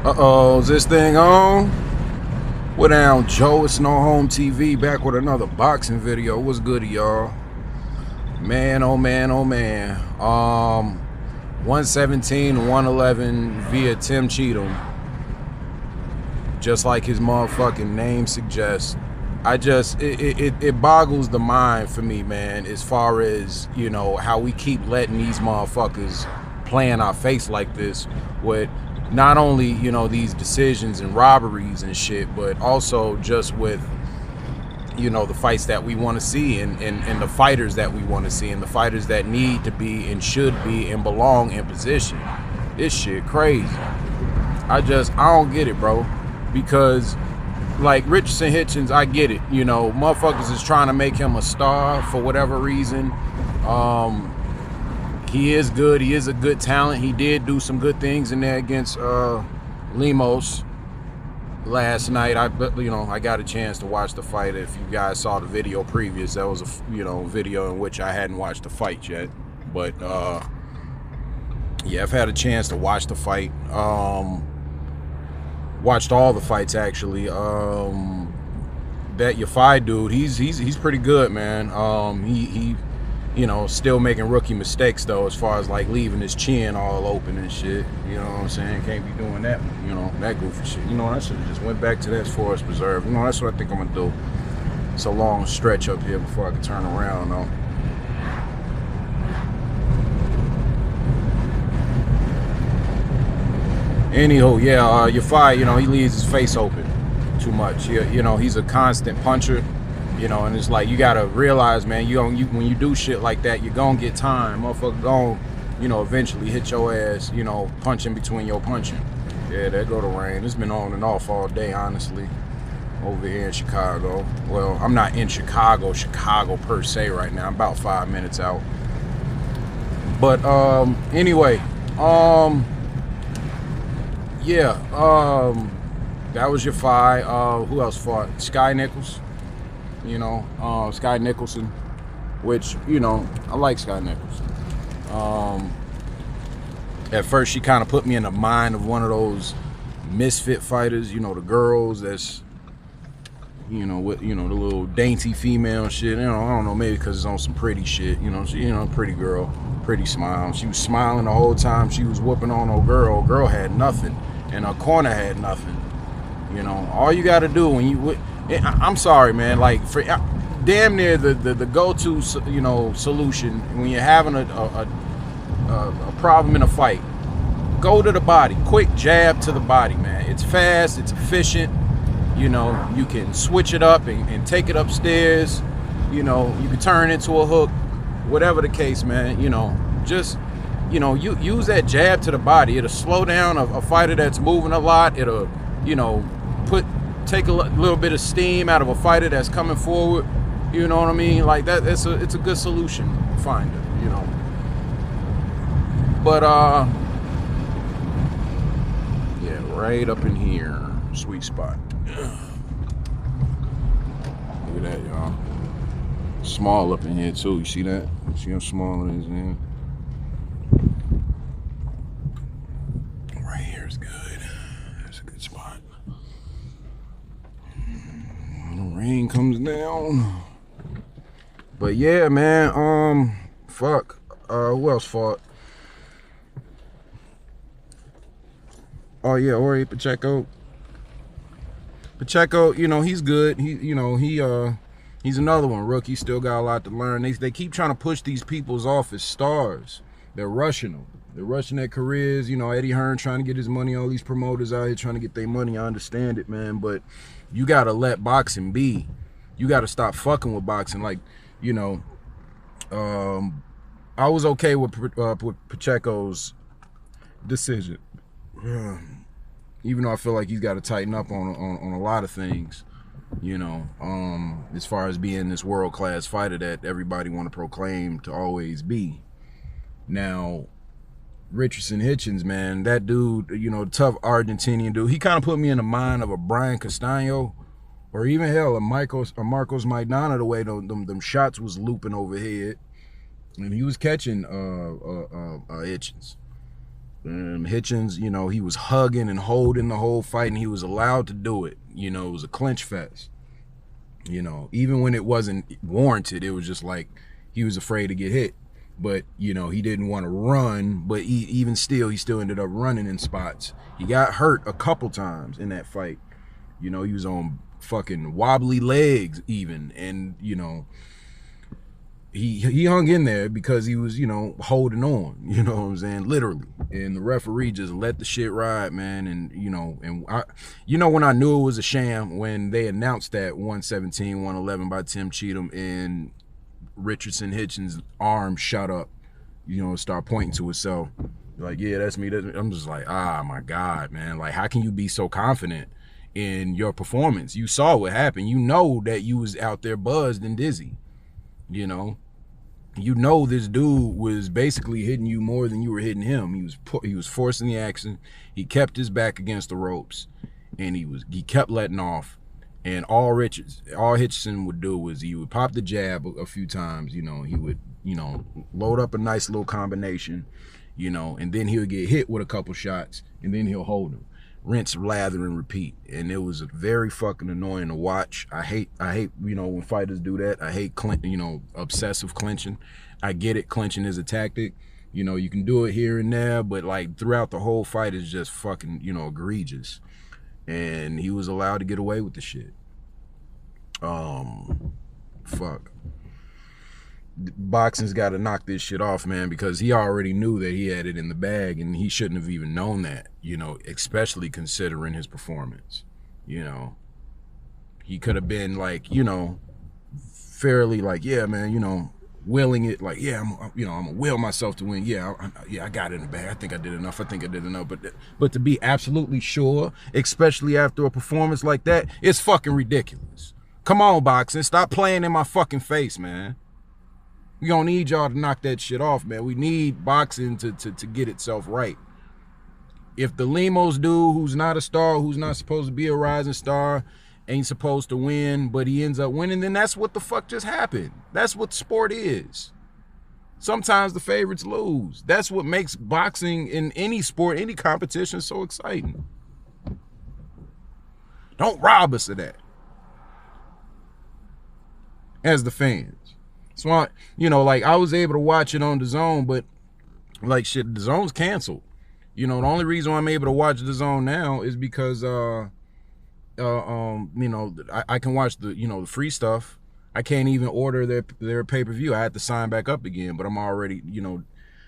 Uh-oh, is this thing on? What down, Joe? It's No Home TV back with another boxing video. What's good, y'all? Man, oh man, oh man. 117, 111 via Tim Cheatham. Just like his motherfucking name suggests. It boggles the mind for me, man, as far as, you know, how we keep letting these motherfuckers play in our face like this with not only, you know, these decisions and robberies and shit, but also just with, you know, the fights that we want to see and the fighters that we want to see and the fighters that need to be and should be and belong in position. This shit crazy. I don't get it, bro. Because like Richardson Hitchens, I get it. You know, motherfuckers is trying to make him a star for whatever reason. He is good. He is a good talent. He did do some good things in there against Lemos last night. I got a chance to watch the fight. If you guys saw the video previous, that was a video in which I hadn't watched the fight yet. But yeah, I've had a chance to watch the fight. Watched all the fights actually. That Yafai dude, he's pretty good, man. He you know, still making rookie mistakes though, as far as like leaving his chin all open and shit. You know what I'm saying? Can't be doing that, you know, that goofy shit. You know, I should have just went back to that Forest Preserve. You know, that's what I think I'm gonna do. It's a long stretch up here before I can turn around though. Anywho, yeah, Yafai, you know, he leaves his face open too much. You know, he's a constant puncher, you know, and it's like you gotta realize, man, when you do shit like that, you're gonna get time. Motherfucker gonna, you know, eventually hit your ass, you know, punching between your punching. Yeah, there go the rain. It's been on and off all day, honestly, over here in Chicago. Well, I'm not in Chicago per se right now. I'm about 5 minutes out. But anyway, yeah, that was your fight. Who else fought? Sky Nichols. You know, Sky Nicholson, which, you know, I like Sky Nichols. At first, she kind of put me in the mind of one of those misfit fighters. You know, the girls that's, you know, with, you know, the little dainty female shit. You know, I don't know, maybe because it's on some pretty shit. You know, she, you know, pretty girl, pretty smile. She was smiling the whole time she was whooping on old girl. Old girl had nothing. And her corner had nothing. You know, all you got to do when you, I'm sorry, man, like for damn near the go-to, you know, solution when you're having a problem in a fight, go to the body, quick jab to the body, man. It's fast, it's efficient. You know, you can switch it up and take it upstairs. You know, you can turn it into a hook, whatever the case, man. You know, just, you know, you use that jab to the body. It'll slow down a fighter that's moving a lot. It'll, you know, take a little bit of steam out of a fighter that's coming forward. You know what I mean? Like that. It's a good solution finder. You know. But yeah, right up in here, sweet spot. Look at that, y'all. Small up in here too. You see that? You see how small it is, man? Right here is good. That's a good spot. The rain comes down. But yeah, man. Fuck. Who else fought? Oh yeah, Ori Pacheco. Pacheco, you know, he's good. He's another one, rookie, still got a lot to learn. They keep trying to push these peoples off as stars. They're rushing them. They're rushing their careers. You know, Eddie Hearn trying to get his money. All these promoters out here trying to get their money. I understand it, man, but you gotta let boxing be. You gotta stop fucking with boxing. Like, you know, I was okay with Pacheco's decision. Even though I feel like he's got to tighten up on a lot of things, you know, as far as being this world-class fighter that everybody want to proclaim to always be. Now, Richardson Hitchens, man, that dude, you know, tough Argentinian dude, he kind of put me in the mind of a Brian Castaño, or even hell, a Marcos Maidana, the way them shots was looping overhead, and he was catching Hitchens. Hitchens, you know, he was hugging and holding the whole fight, and he was allowed to do it. You know, it was a clinch fest. You know, even when it wasn't warranted, it was just like he was afraid to get hit. But, you know, he didn't want to run, but even still, he still ended up running in spots. He got hurt a couple times in that fight. You know, he was on fucking wobbly legs even, and, you know, he hung in there because he was, you know, holding on, you know what I'm saying, literally. And the referee just let the shit ride, man. And, you know, you know, when I knew it was a sham, when they announced that 117, 111 by Tim Cheatham, and Richardson Hitchens' arm shut up, you know, start pointing to itself. Like, yeah, that's me. I'm just like, ah, my God, man. Like, how can you be so confident in your performance? You saw what happened. You know that you was out there buzzed and dizzy. You know this dude was basically hitting you more than you were hitting him. He was forcing the action. He kept his back against the ropes, and he kept letting off. And all Hitchison would do was he would pop the jab a few times. You know, he would, you know, load up a nice little combination, you know, and then he would get hit with a couple shots, and then he'll hold him. Rinse, lather, and repeat. And it was very fucking annoying to watch. I hate, you know, when fighters do that. I hate, you know, obsessive clinching. I get it, clinching is a tactic. You know, you can do it here and there, but like throughout the whole fight is just fucking, you know, egregious. And he was allowed to get away with the shit. Fuck. Boxing's got to knock this shit off, man, because he already knew that he had it in the bag, and he shouldn't have even known that, you know, especially considering his performance. You know, he could have been like, you know, fairly like, yeah, man, you know, willing it, like, yeah, I'm gonna will myself to win. Yeah, I got it in the bag. I think I did enough. But to be absolutely sure, especially after a performance like that, it's fucking ridiculous. Come on, boxing, stop playing in my fucking face, man. We gonna need y'all to knock that shit off, man. We need boxing to get itself right. If the Lemos dude, who's not a star, who's not supposed to be a rising star, ain't supposed to win, but he ends up winning, then that's what the fuck just happened. That's what sport is. Sometimes the favorites lose. That's what makes boxing in any sport, any competition so exciting. Don't rob us of that as the fans. So, you know, like, I was able to watch it on Dazn, but like, shit, Dazn's canceled. You know, the only reason why I'm able to watch Dazn now is because, you know, I can watch the, you know, the free stuff. I can't even order their pay-per-view. I had to sign back up again, but I'm already, you know,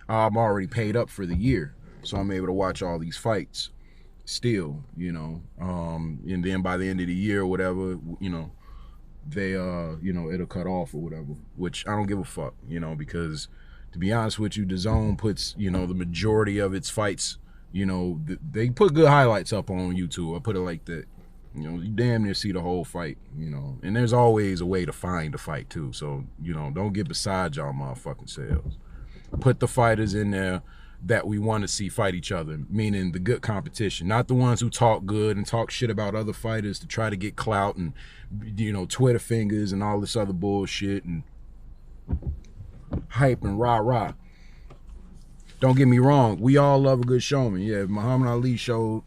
I'm already paid up for the year. So I'm able to watch all these fights still, you know, and then by the end of the year or whatever, you know, they you know, it'll cut off or whatever, which I don't give a fuck, you know, because to be honest with you, Dazn puts, you know, the majority of its fights, you know, they put good highlights up on YouTube. I put it like that. You know, you damn near see the whole fight, you know, and there's always a way to find the fight too. So, you know, don't get beside y'all motherfucking selves. Put the fighters in there that we want to see fight each other, meaning the good competition, not the ones who talk good and talk shit about other fighters to try to get clout and, you know, Twitter fingers and all this other bullshit and hype and rah-rah. Don't get me wrong, we all love a good showman. Yeah, if Muhammad Ali showed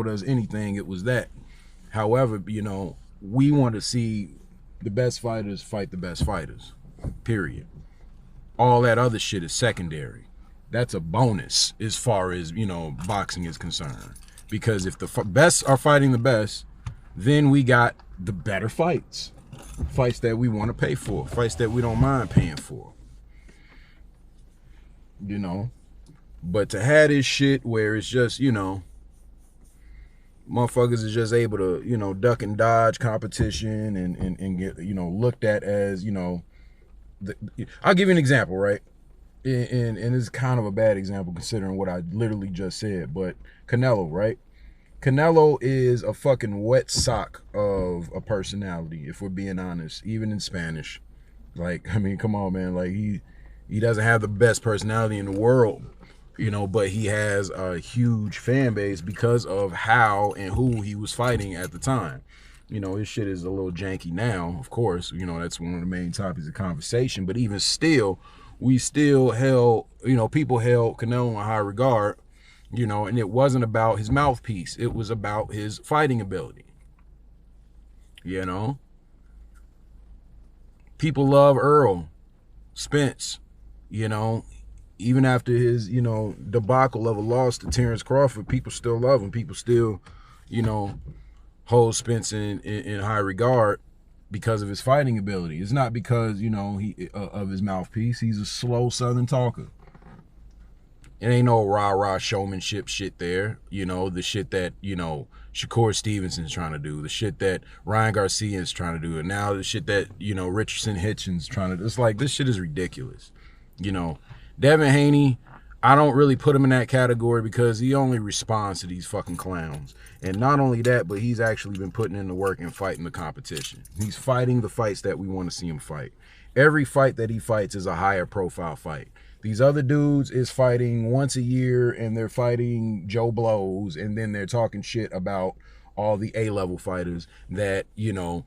us anything, it was that. However, you know, we want to see the best fighters fight the best fighters, period. All that other shit is secondary. That's a bonus as far as, you know, boxing is concerned. Because if the best are fighting the best, then we got the better fights. Fights that we want to pay for. Fights that we don't mind paying for. You know? But to have this shit where it's just, you know, motherfuckers is just able to, you know, duck and dodge competition and get, you know, looked at as, you know, I'll give you an example, right? And it's kind of a bad example considering what I literally just said, but Canelo, right? Canelo is a fucking wet sock of a personality, if we're being honest, even in Spanish. Like, I mean, come on, man. Like, he doesn't have the best personality in the world, you know, but he has a huge fan base because of how and who he was fighting at the time. You know, his shit is a little janky now, of course. You know, that's one of the main topics of conversation. But even still, we still held, you know, people held Canelo in high regard, You know, and it wasn't about his mouthpiece. It was about his fighting ability. You know? People love Earl Spence, you know, even after his, you know, debacle of a loss to Terrence Crawford, people still love him. People still, you know, hold Spence in high regard because of his fighting ability. It's not because, you know, he of his mouthpiece. He's a slow Southern talker. It ain't no rah-rah showmanship shit there. You know, the shit that, you know, Shakur Stevenson's trying to do, the shit that Ryan Garcia is trying to do, and now the shit that, you know, Richardson Hitchens trying to do. It's like, this shit is ridiculous. You know, Devin Haney, I don't really put him in that category because he only responds to these fucking clowns. And not only that, but he's actually been putting in the work and fighting the competition. He's fighting the fights that we want to see him fight. Every fight that he fights is a higher profile fight. These other dudes is fighting once a year and they're fighting Joe Blows, and then they're talking shit about all the A-level fighters that, you know,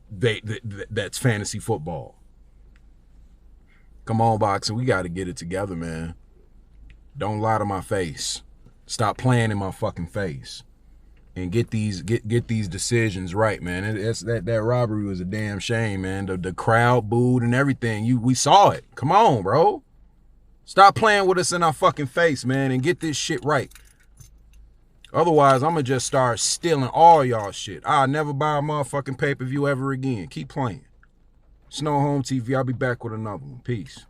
that's fantasy football. Come on, boxing, we got to get it together, man. Don't lie to my face. Stop playing in my fucking face. And get these decisions right, man. That robbery was a damn shame, man. The crowd booed and everything. We saw it. Come on, bro. Stop playing with us in our fucking face, man, and get this shit right. Otherwise, I'm going to just start stealing all y'all shit. I'll never buy a motherfucking pay-per-view ever again. Keep playing. Snow Home TV. I'll be back with another one. Peace.